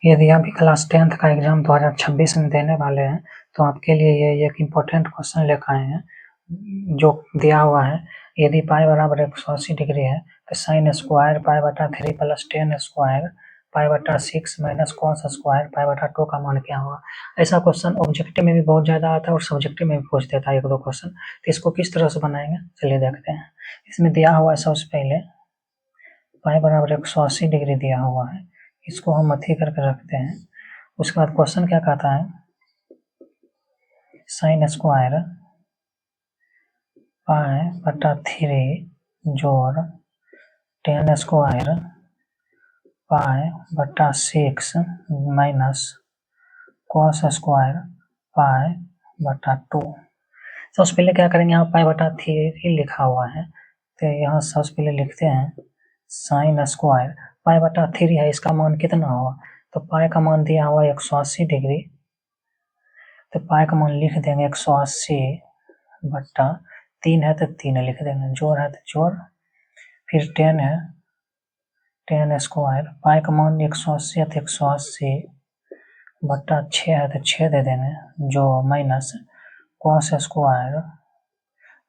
यदि आप class 10th का एग्जाम 2026 में देने वाले हैं तो आपके लिए ये एक इम्पोर्टेंट क्वेश्चन लेकर आए हैं जो दिया हुआ है। यदि पाई बराबर 180 डिग्री है तो साइन स्क्वायर पाई बटा 3 प्लस टेन स्क्वायर पाई बटा 6 माइनस कॉस स्क्वायर पाई बटा 2 का मान क्या होगा। ऐसा क्वेश्चन ऑब्जेक्टिव में भी बहुत ज़्यादा आता है और सब्जेक्टिव में भी पूछ देता है एक दो क्वेश्चन। तो इसको किस तरह से बनाएंगे चलिए देखते हैं। इसमें दिया हुआ है सबसे पहले पाई बराबर 180 डिग्री दिया हुआ है, इसको हम अथी करके रखते हैं। उसके बाद क्वेश्चन क्या कहता है, साइन स्क्वायर पाई बटा 3 जोड़ टेन स्क्वायर पाई बटा 6 माइनस कॉस स्क्वायर पाई बटा 2। सबसे पहले क्या करेंगे, यहाँ पाई बटा 3 लिखा हुआ है तो यहाँ सबसे पहले लिखते हैं साइन स्क्वायर पाई बटा 3 है, इसका मान कितना होगा तो पाई का मान दिया हुआ 180 डिग्री, तो पाई का मान लिख देंगे 180 बटा 3 है तो 3 लिख देंगे, जोड़ है तो जोड़, फिर 10 है 10 स्क्वायर पाई का मान 180 है तो 180 बटा 6 है तो 6 दे देंगे, जो माइनस कॉस स्क्वायर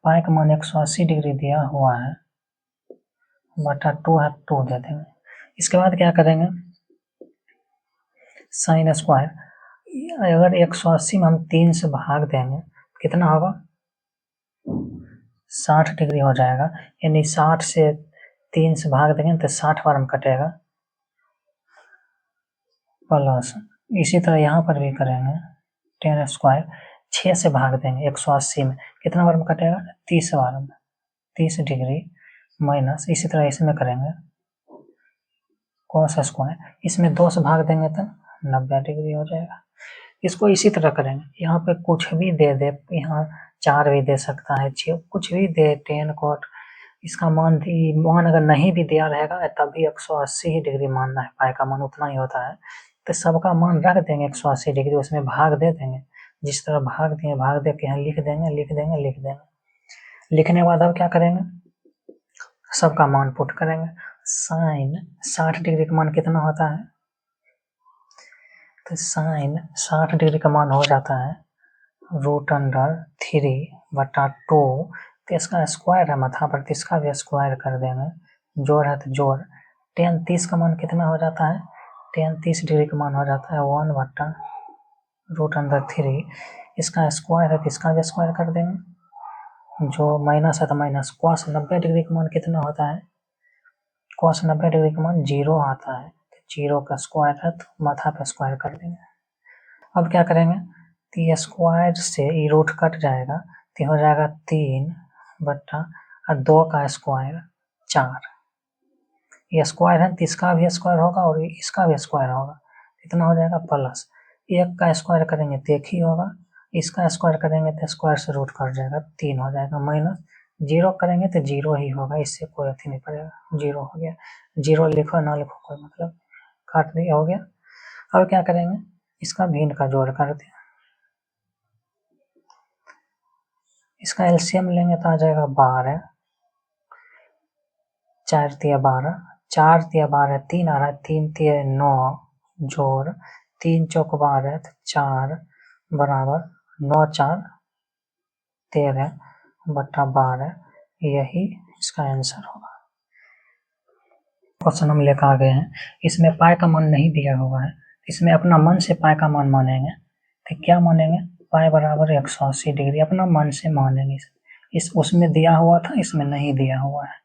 पाई का मान 180 डिग्री दिया हुआ है बटा 2 है 2 दे देंगे। इसके बाद क्या करेंगे, साइन स्क्वायर अगर 180 में हम 3 से भाग देंगे कितना होगा 60 डिग्री हो जाएगा, यानी 60 से 3 से भाग देंगे तो 60 बार में कटेगा प्लस, इसी तरह यहाँ पर भी करेंगे 10 स्क्वायर 6 से भाग देंगे 180 में कितना बार में कटेगा 30 बार में 30 डिग्री माइनस, इसी तरह इसमें करेंगे कॉस स्क्वायर, इसमें 2 से भाग देंगे तो 90 डिग्री हो जाएगा। इसको इसी तरह करेंगे, यहाँ पे कुछ भी दे दे, यहाँ 4 भी दे सकता है, कुछ भी दे 10 कोट, इसका मान अगर नहीं भी दिया रहेगा तब भी 180 ही डिग्री मानना है, पाई का मान उतना ही होता है तो सबका मान रख देंगे 180 डिग्री, उसमें भाग दे देंगे, जिस तरह भाग दिए भाग दे के यहाँ लिख देंगे लिख देंगे लिख देंगे। लिखने के बाद अब क्या करेंगे, सबका मान पुट करेंगे। साइन 60 डिग्री का मान कितना होता है तो साइन 60 डिग्री का मान हो जाता है √3 बटा 2, तो इसका स्क्वायर है माथा पर, तो इसका भी स्क्वायर कर देंगे, जोड़ है तो जोड़, tan 30 का मान कितना हो जाता है, tan 30 डिग्री का मान हो जाता है 1 बटा √3, इसका स्क्वायर है तो इसका भी स्क्वायर कर देंगे, जो माइनस है तो माइनस, कॉस 90 डिग्री का मान कितना होता है, कॉस 90 डिग्री का मान 0 आता है, तो 0 का स्क्वायर है तो माथा पे स्क्वायर कर देंगे। अब क्या करेंगे, तो ये स्क्वायर से ये रूट कट जाएगा तो हो जाएगा 3 बटा 2 का स्क्वायर 4, ये स्क्वायर है तो इसका भी स्क्वायर होगा और इसका भी स्क्वायर होगा, इतना हो जाएगा प्लस, 1 का स्क्वायर करेंगे तो 1 ही होगा, इसका स्क्वायर करेंगे तो स्क्वायर से रूट कट जाएगा 3 हो जाएगा, माइनस 0 करेंगे तो 0 ही होगा, इससे कोई अथी नहीं पड़ेगा, 0 हो गया, 0 लिखो ना लिखो कोई मतलब, काट दिया हो गया। अब क्या करेंगे, इसका भी इनका जोड़ कर दें, इसका एलसीएम लेंगे तो आ जाएगा 12, 4 तिया 12, 4 तिया 12 3 आ रहा है, 3 तिया 9 जोड़ 3 चौक 12 तो 4 बराबर 9 4 13 बटा 12, यही इसका आंसर होगा। क्वेश्चन हम लेकर आ गए हैं, इसमें पाई का मान नहीं दिया हुआ है, इसमें अपना मन से पाई का मान मानेंगे, तो क्या मानेंगे, पाई बराबर 180 डिग्री अपना मन से मानेंगे, इस उसमें दिया हुआ था इसमें नहीं दिया हुआ है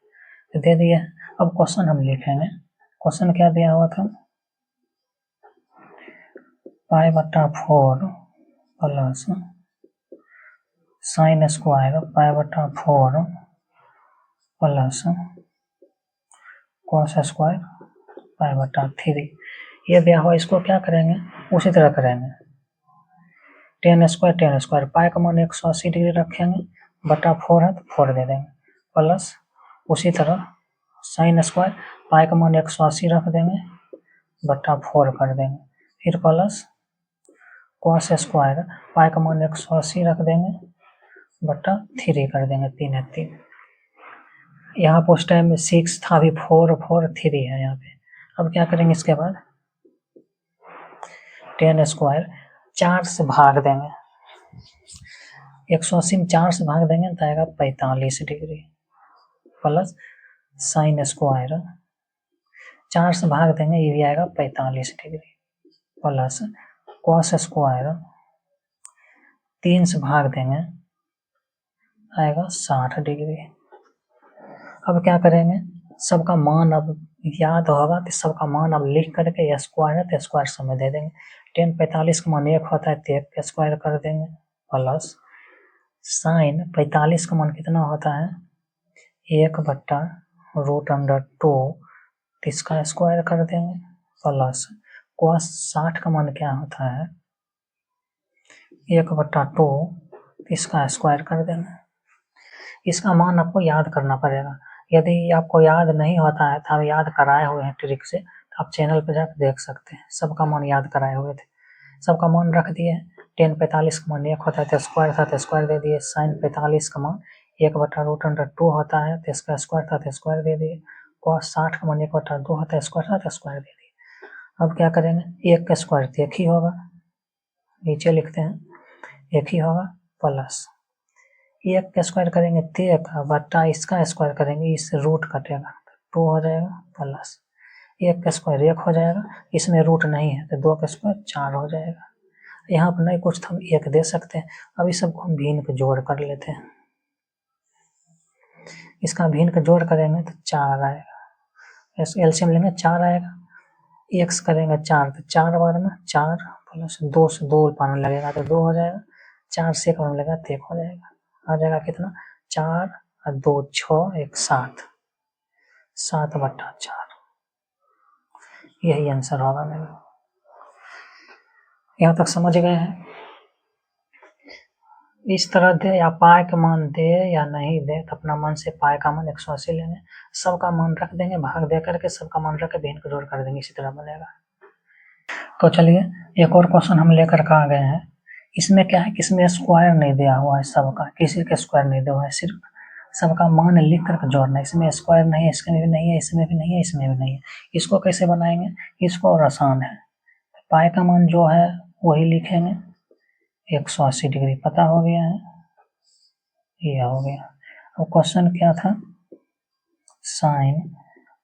तो दे दिया। अब क्वेश्चन हम लिखेंगे, क्वेश्चन क्या दिया हुआ था, पाई बटा 4 प्लस साइन स्क्वायर पाई बटा 4 प्लस कॉस स्क्वायर पाई बटा 3, ये दिया हुआ, इसको क्या करेंगे उसी तरह करेंगे, 10 स्क्वायर पाई का मान 180 डिग्री रखेंगे बटा 4 है तो 4 दे देंगे, प्लस उसी तरह साइन स्क्वायर पाई का मान 180 रख देंगे बटा 4 कर देंगे, फिर प्लस कॉस स्क्वायर पाई का मान 180 रख देंगे बटा 3 कर देंगे, 3 है 3, यहाँ पर उस टाइम में 6 था, अभी 4 4 3 है यहाँ पे। अब क्या करेंगे, इसके बाद 10 स्क्वायर 4 से भाग देंगे, 180 में 4 से भाग देंगे तो आएगा 45 डिग्री प्लस साइन स्क्वायर 4 से भाग देंगे ये भी आएगा 45 डिग्री प्लस कॉस स्क्वायर 3 से भाग देंगे आएगा 60 डिग्री। अब क्या करेंगे, सबका मान अब याद होगा तो सबका मान अब लिख करके स्क्वायर है तो स्क्वायर समय दे देंगे। 10 45 का मान 1 होता है तो 1 का स्क्वायर कर देंगे प्लस साइन 45 का मान कितना होता है 1/√2 इसका स्क्वायर कर देंगे प्लस कॉस 60 का मान क्या होता है 1/2 इसका स्क्वायर कर देंगे। इसका मान आपको याद करना पड़ेगा, यदि आपको याद नहीं होता है तो हम याद कराए हुए हैं ट्रिक से, तो आप चैनल पर जाकर देख सकते हैं। सबका मान याद कराए हुए थे, सबका मान रख दिए। 10 45 का मान 1 होता है तो स्क्वायर था तो स्क्वायर दे दिए। साइन 45 का मान 1/√2 होता है तो इसका स्क्वायर था तो स्क्वायर दे दिए। कॉस 60 का मान 1/2 होता है स्क्वायर था तो स्क्वायर दे दिए। अब क्या करेंगे, 1 का स्क्वायर तो 1 ही होगा, नीचे लिखते हैं 1 ही होगा प्लस 1 का स्क्वायर करेंगे तो 1 बट्टा इसका स्क्वायर करेंगे, इससे रूट कटेगा 2 हो जाएगा प्लस 1 का स्क्वायर 1 हो जाएगा, इसमें रूट नहीं है तो 2 का स्क्वायर 4 हो जाएगा। यहाँ पर नहीं कुछ तो हम 1 दे सकते हैं। अब इस सबको हम भिन्न के जोड़ कर लेते हैं, इसका भिन्न का जोड़ करेंगे तो 4 आएगा, एलसीएम लेंगे 4 आएगा। x करेंगे 4 तो 4 बार में 4 प्लस 2 से 2 पाने लगेगा तो 2 हो जाएगा। 4 से 1 पाने लगेगा तो 1 हो जाएगा। आ जाएगा कितना 4 और 2 6 1 7 7/4 यही आंसर होगा मेरा। यहाँ तक समझ गए हैं। इस तरह दे या पाए का मान दे या नहीं दे तो अपना मन से पाए का मान 180 लेंगे, सबका मान रख देंगे, भाग दे करके सबका मान रख के भिन्न को जोड़ कर देंगे, इसी तरह बनेगा। तो चलिए एक और क्वेश्चन हम लेकर के आ गए हैं। इसमें क्या है कि इसमें स्क्वायर नहीं दिया हुआ है, सबका किसी का स्क्वायर नहीं दिया हुआ है, सिर्फ सबका मान लिख करके जोड़ना है। इसमें स्क्वायर नहीं है, इसमें भी नहीं है, इसमें भी नहीं है, इसमें भी नहीं है। इसको कैसे बनाएंगे, इसको और आसान है। पाई का मान जो है वही लिखेंगे, 180 डिग्री पता हो गया है, यह हो गया। अब क्वेश्चन क्या था, साइन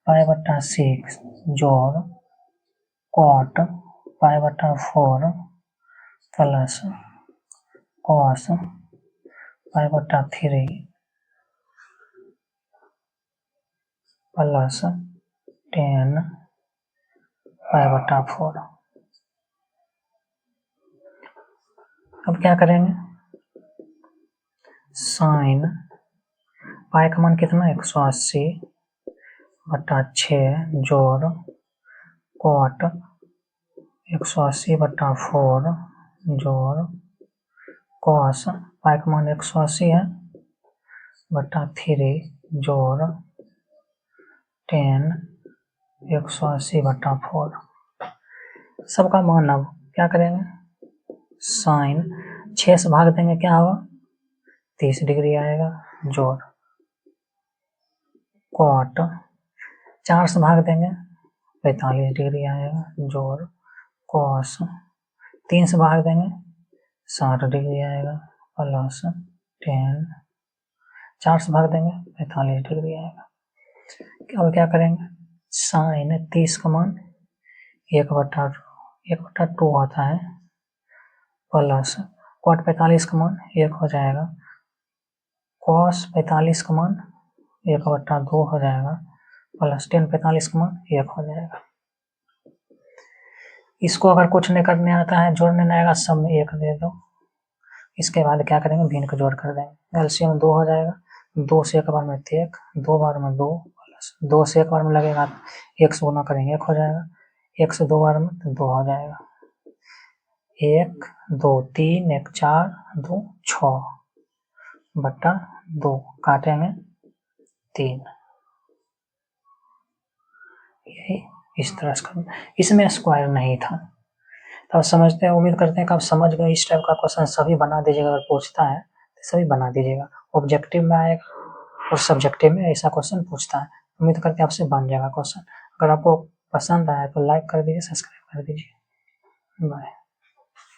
π/6 जोड़ cot π/4 plus cos π/3 plus tan π/4। अब क्या करेंगे, साइन पाई का मान कितना 180/6 जोड़ कॉट 180/4 जोड़ कॉस पाई का मान 180 है /3 जोड़ tan 180/4। सबका मान अब क्या करेंगे, साइन 6 से भाग देंगे क्या होगा 30 डिग्री आएगा जोड़ कॉट 4 से भाग देंगे 45 डिग्री आएगा जोड़ कॉस 3 से भाग देंगे 60 डिग्री आएगा प्लस tan 4 से भाग देंगे 45 डिग्री आएगा। अब क्या करेंगे, साइन 30 का मान 1/2 होता है प्लस कॉट 45 का मान 1 हो जाएगा, कॉस 45 का मान 1/2 हो जाएगा प्लस tan 45 का मान 1 हो जाएगा। इसको अगर कुछ नहीं करने आता है, जोड़ने नहीं आएगा, सब में 1 दे दो। इसके बाद क्या करेंगे, भिन्न को जोड़ कर देंगे, एलसीएम 2 हो जाएगा। 2 से 1 बार में 1, 2 बार में 2 प्लस 2 से 1 बार में लगेगा 1 से गुना करेंगे 1 हो जाएगा, 1 से 2 बार में 2 हो जाएगा। 1 2 3 1 4 2 6/2 काटेंगे 3, यही इस तरह से। इसमें स्क्वायर नहीं था, तो आप समझते हैं, उम्मीद करते हैं कि आप समझ गए। इस टाइप का क्वेश्चन सभी बना दीजिएगा, अगर पूछता है तो सभी बना दीजिएगा। ऑब्जेक्टिव में आएगा और सब्जेक्टिव में ऐसा क्वेश्चन पूछता है, उम्मीद करते हैं आपसे बन जाएगा क्वेश्चन। अगर आपको पसंद आया तो लाइक कर दीजिए, सब्सक्राइब कर दीजिए। बाय।